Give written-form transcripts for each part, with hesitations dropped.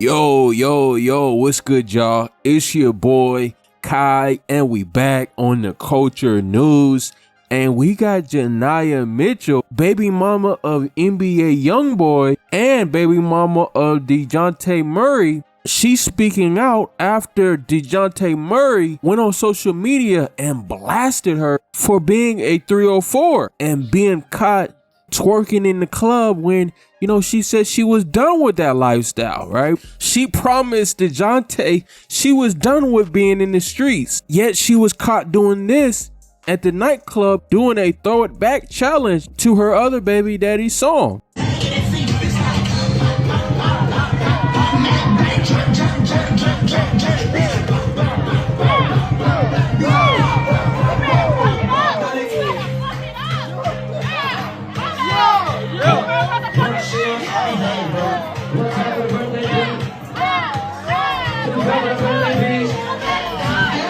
Yo, what's good, y'all? It's your boy, Kai, and we back on the culture news. And we got Jania Mitchell, baby mama of NBA Youngboy and baby mama of Dejounte Murray. She's speaking out after Dejounte Murray went on social media and blasted her for being a 304 and being caught twerking in the club when, she said she was done with that lifestyle, right? She promised Dejounte she was done with being in the streets, yet she was caught doing this at the nightclub doing a throw it back challenge to her other baby daddy song.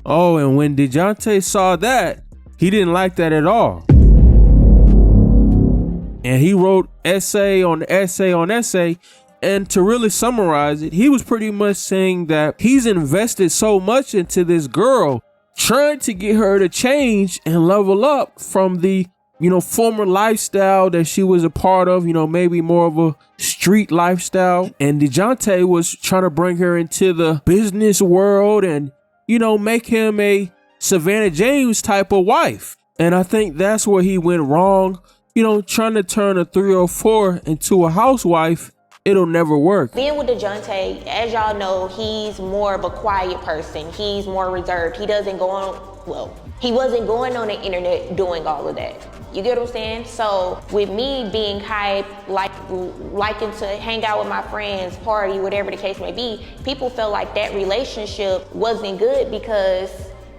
Oh, and when Dejounte saw that, he didn't like that at all. And he wrote essay on essay on essay. And to really summarize it, he was pretty much saying that he's invested so much into this girl, trying to get her to change and level up from the, former lifestyle that she was a part of, maybe more of a street lifestyle. And Dejounte was trying to bring her into the business world and, make him a Savannah James type of wife. And I think that's where he went wrong. Trying to turn a 304 into a housewife, it'll never work. Being with Dejounte, as y'all know, he's more of a quiet person. He's more reserved. He wasn't going on the internet doing all of that. You get what I'm saying? So with me being hype, liking to hang out with my friends, party, whatever the case may be, people felt like that relationship wasn't good because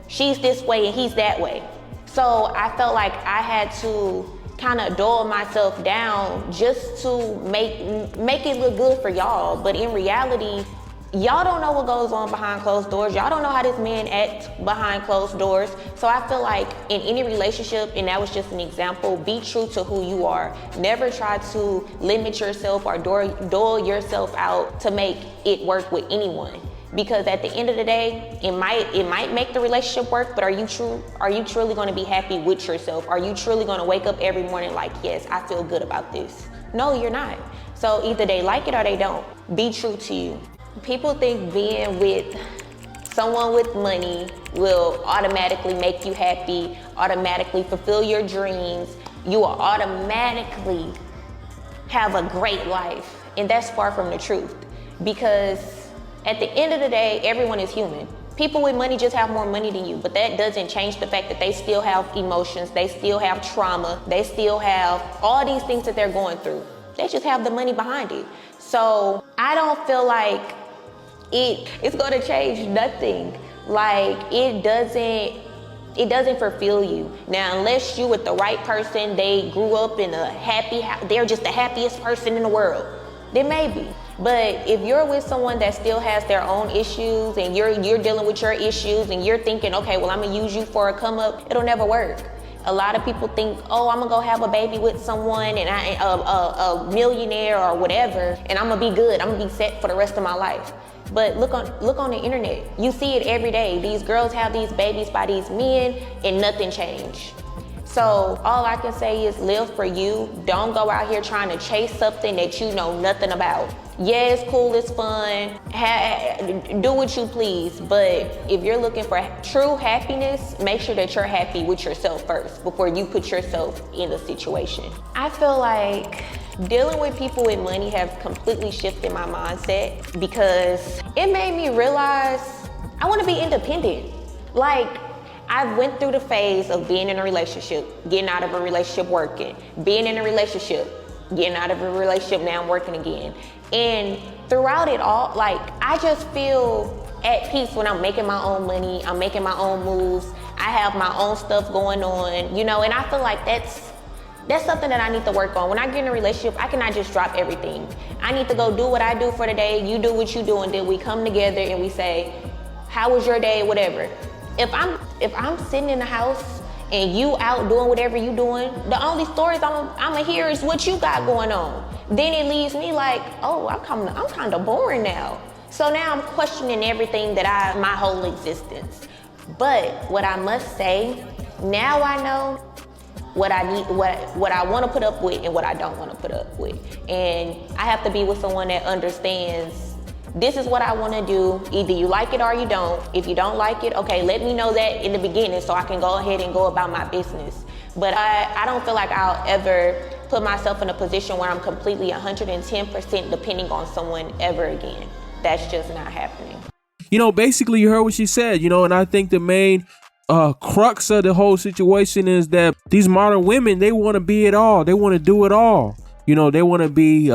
she's this way and he's that way. So I felt like I had to kind of dull myself down just to make it look good for y'all. But in reality, y'all don't know what goes on behind closed doors. Y'all don't know how this man acts behind closed doors. So I feel like in any relationship, and that was just an example, be true to who you are. Never try to limit yourself or dull yourself out to make it work with anyone. Because at the end of the day, it might make the relationship work, but are you truly going to be happy with yourself? Are you truly going to wake up every morning like, yes, I feel good about this? No, you're not. So either they like it or they don't. Be true to you. People think being with someone with money will automatically make you happy, automatically fulfill your dreams. You will automatically have a great life. And that's far from the truth. Because at the end of the day, everyone is human. People with money just have more money than you, but that doesn't change the fact that they still have emotions, they still have trauma, they still have all these things that they're going through. They just have the money behind it. So I don't feel like it's gonna change nothing. Like it doesn't fulfill you. Now, unless you with the right person, they grew up in a happy house, they're just the happiest person in the world, then maybe. But if you're with someone that still has their own issues and you're dealing with your issues and you're thinking, okay, well, I'm gonna use you for a come up, it'll never work. A lot of people think, oh, I'm gonna go have a baby with someone and a millionaire or whatever, and I'm gonna be good, I'm gonna be set for the rest of my life. But look on the internet. You see it every day. These girls have these babies by these men and nothing changed. So all I can say is live for you. Don't go out here trying to chase something that you know nothing about. Yeah, it's cool, it's fun. Do what you please. But if you're looking for true happiness, make sure that you're happy with yourself first before you put yourself in a situation. I feel like dealing with people with money have completely shifted my mindset because it made me realize I want to be independent. Like, I went through the phase of being in a relationship, getting out of a relationship, working, being in a relationship, getting out of a relationship, now I'm working again. And throughout it all, like, I just feel at peace when I'm making my own money, I'm making my own moves, I have my own stuff going on, and I feel like that's something that I need to work on. When I get in a relationship, I cannot just drop everything. I need to go do what I do for the day, you do what you do, and then we come together and we say, how was your day, whatever. If I'm sitting in the house and you out doing whatever you doing, the only stories I'ma hear is what you got going on. Then it leaves me like, oh, I'm kind of boring now. So now I'm questioning everything that my whole existence. But what I must say, now I know what I need, what I want to put up with and what I don't want to put up with. And I have to be with someone that understands this is what I want to do. Either you like it or you don't. If you don't like it, okay, let me know that in the beginning so I can go ahead and go about my business. But I don't feel like I'll ever put myself in a position where I'm completely 110% depending on someone ever again. That's just not happening. You know, basically you heard what she said, you know, and I think the main crux of the whole situation is that these modern women, they want to be it all. They want to do it all. You know, they want to be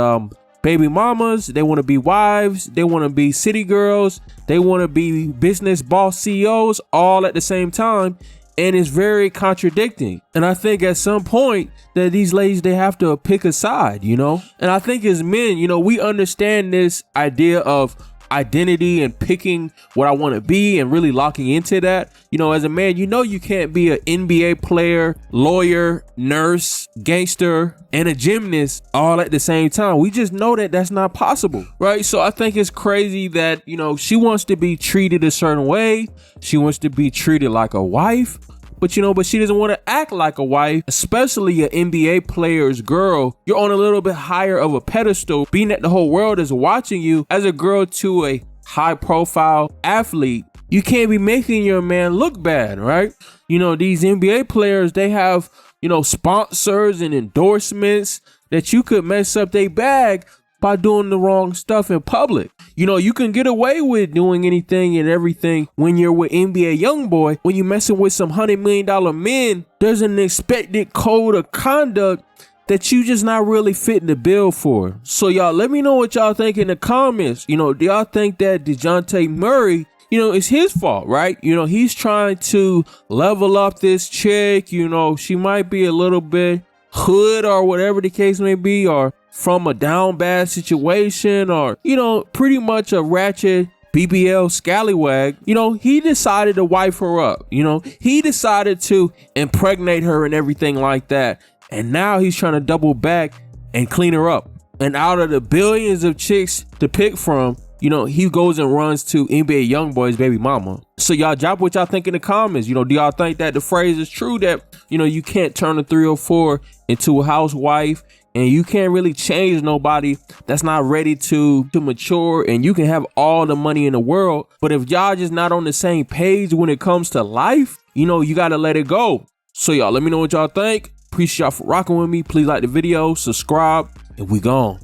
baby mamas. They want to be wives. They want to be city girls. They want to be business boss CEOs all at the same time. And it's very contradicting. And I think at some point that these ladies, they have to pick a side, you know? And I think as men, you know, we understand this idea of identity and picking what I want to be and really locking into that. You know, as a man, you know, you can't be an NBA player, lawyer, nurse, gangster, and a gymnast all at the same time. We just know that that's not possible, right? So I think it's crazy that, you know, she wants to be treated a certain way. She wants to be treated like a wife. But, you know, but she doesn't want to act like a wife, especially an NBA player's girl. You're on a little bit higher of a pedestal, being that the whole world is watching you as a girl to a high profile athlete. You can't be making your man look bad, right? You know, these NBA players, they have, you know, sponsors and endorsements that you could mess up their bag by doing the wrong stuff in public. You know, you can get away with doing anything and everything when you're with NBA YoungBoy. When you're messing with some $100 million men, there's an expected code of conduct that you just not really fitting the bill for. So y'all, let me know what y'all think in the comments. You know, do y'all think that Dejounte Murray, you know, it's his fault, right? You know, he's trying to level up this chick. You know, she might be a little bit hood or whatever the case may be, or from a down bad situation, or, you know, pretty much a ratchet BBL scallywag. You know, he decided to wife her up. You know, he decided to impregnate her and everything like that. And now he's trying to double back and clean her up. And out of the billions of chicks to pick from, you know, he goes and runs to NBA YoungBoy's baby mama. So y'all drop what y'all think in the comments. You know, do y'all think that the phrase is true that, you know, you can't turn a 304 into a housewife, and you can't really change nobody that's not ready to mature, and you can have all the money in the world, but if y'all just not on the same page when it comes to life, you know, you got to let it go. So y'all, let me know what y'all think. Appreciate y'all for rocking with me. Please like the video, subscribe, and we gone.